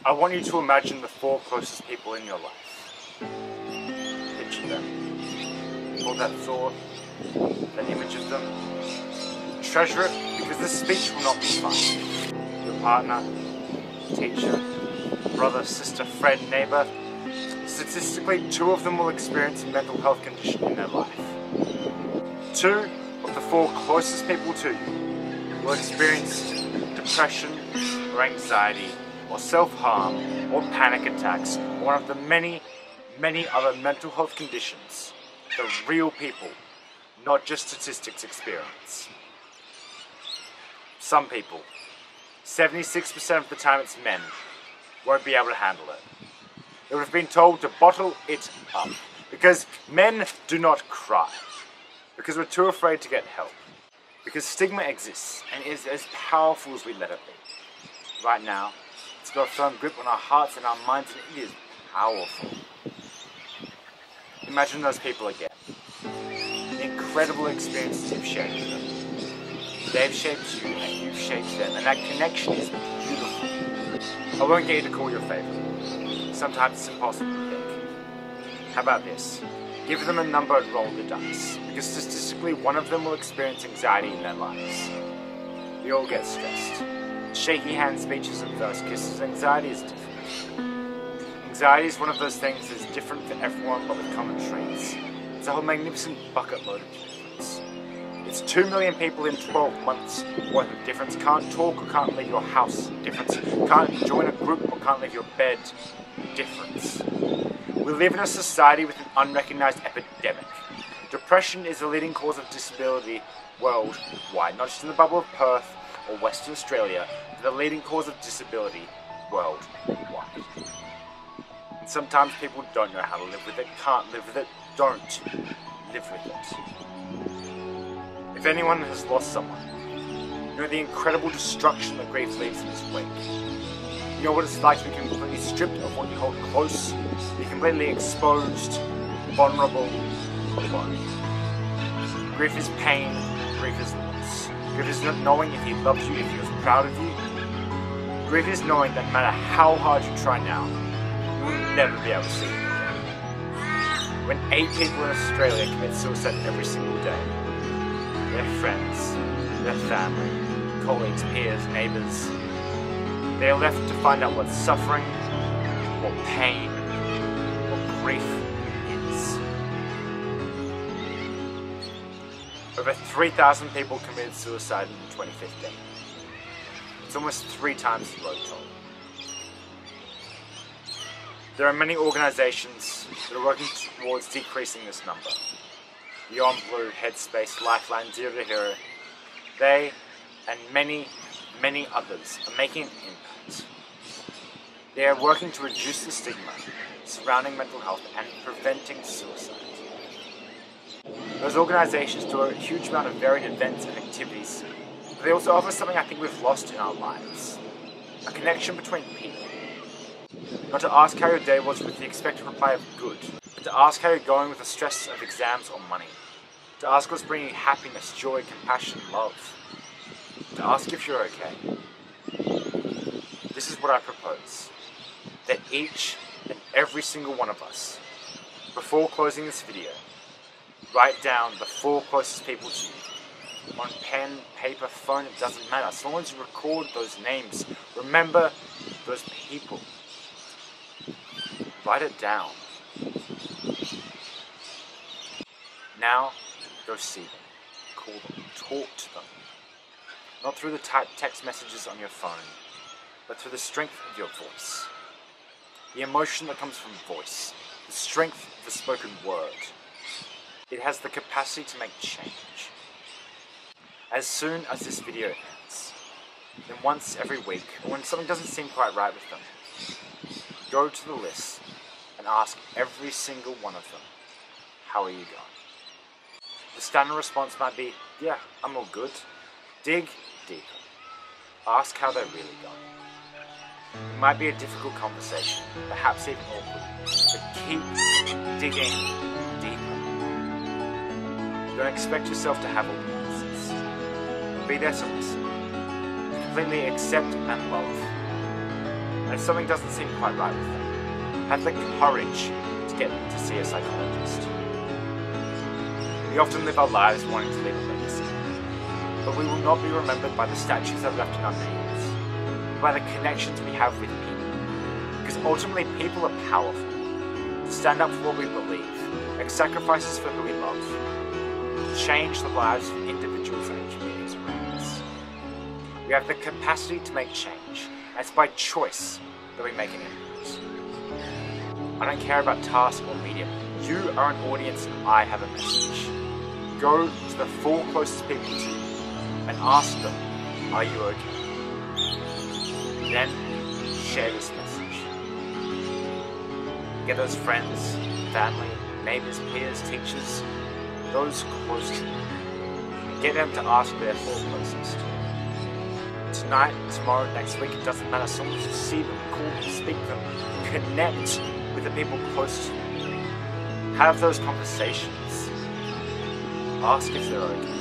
I want you to imagine the 4 closest people in your life. Picture them. Hold that thought, that image of them. Treasure it, because this speech will not be fun. Your partner, teacher, brother, sister, friend, neighbor. Statistically, 2 of them will experience a mental health condition in their life. 2 of the 4 closest people to you will experience depression or anxiety or self-harm or panic attacks, or one of the many, many other mental health conditions that real people, not just statistics, experience. Some people, 76% of the time it's men, won't be able to handle it. They would have been told to bottle it up, because men do not cry, because we're too afraid to get help, because stigma exists and is as powerful as we let it be. Right now, it's got a firm grip on our hearts and our minds, and it is powerful. Imagine those people again. The incredible experiences you've shared with them. They've shaped you and you've shaped them, and that connection is beautiful. I won't get you to call your favorite. Sometimes it's impossible to pick. How about this? Give them a number and roll the dice, because statistically 1 of them will experience anxiety in their lives. We all get stressed. Shaky hand speeches and first kisses. Anxiety is different. Anxiety is one of those things that's different for everyone, but with common traits. It's a whole magnificent bucket load of difference. It's 2 million people in 12 months worth of difference. Can't talk or can't leave your house. Difference. Can't join a group or can't leave your bed. Difference. We live in a society with an unrecognized epidemic. Depression is the leading cause of disability worldwide, not just in the bubble of Perth or Western Australia, but the leading cause of disability worldwide. And sometimes people don't know how to live with it, can't live with it, don't live with it. If anyone has lost someone, you know the incredible destruction that grief leaves in its wake. You know what it's like to be completely stripped of what you hold close, be completely exposed, vulnerable, alone. Grief is pain, grief is loss. Grief is not knowing if he loves you, if he was proud of you. Grief is knowing that no matter how hard you try now, you will never be able to see him again. When 8 people in Australia commit suicide every single day, their friends, their family, colleagues, peers, neighbours, they are left to find out what suffering, what pain, what grief is. Over 3,000 people committed suicide in 2015. It's almost 3 times the low toll. There are many organisations that are working towards decreasing this number. Beyond Blue, Headspace, Lifeline, Zero to Hero. They and many others are making an impact. They are working to reduce the stigma surrounding mental health and preventing suicide. Those organisations do a huge amount of varied events and activities, but they also offer something I think we've lost in our lives. A connection between people. Not to ask how your day was with the expected reply of good, but to ask how you're going with the stress of exams or money. To ask what's bringing you happiness, joy, compassion, love. To ask if you're okay. This is what I propose. That each and every single one of us, before closing this video, write down the 4 closest people to you. On pen, paper, phone, it doesn't matter. As long as you record those names, remember those people. Write it down. Now, go see them. Call them. Talk to them. Not through the typed text messages on your phone, but through the strength of your voice. The emotion that comes from voice. The strength of the spoken word. It has the capacity to make change. As soon as this video ends, then once every week, or when something doesn't seem quite right with them, go to the list and ask every single one of them, how are you going? The standard response might be, yeah, I'm all good. Dig deeper. Ask how they're really going. It might be a difficult conversation, perhaps even awkward, but keep digging deeper. Don't expect yourself to have all the answers. Be there to listen. completely accept and love. And if something doesn't seem quite right with them, have the courage to get them to see a psychologist. We often live our lives wanting to leave a legacy, but we will not be remembered by the statues that are left in our names, but by the connections we have with people. Because ultimately people are powerful. To stand up for what we believe, make sacrifices for who we love, to change the lives of individuals and communities around us. We have the capacity to make change, and it's by choice that we make an impact. I don't care about task or medium. You are an audience and I have a message. Go to the 4 closest people to you and ask them, are you okay? Then share this message. Get those friends, family, neighbours, peers, teachers, those close to you, and get them to ask their 4 closest. Tonight, tomorrow, next week, it doesn't matter. As long as you see them, call them, speak to them, connect with the people close to you. Have those conversations. Ask if they're okay.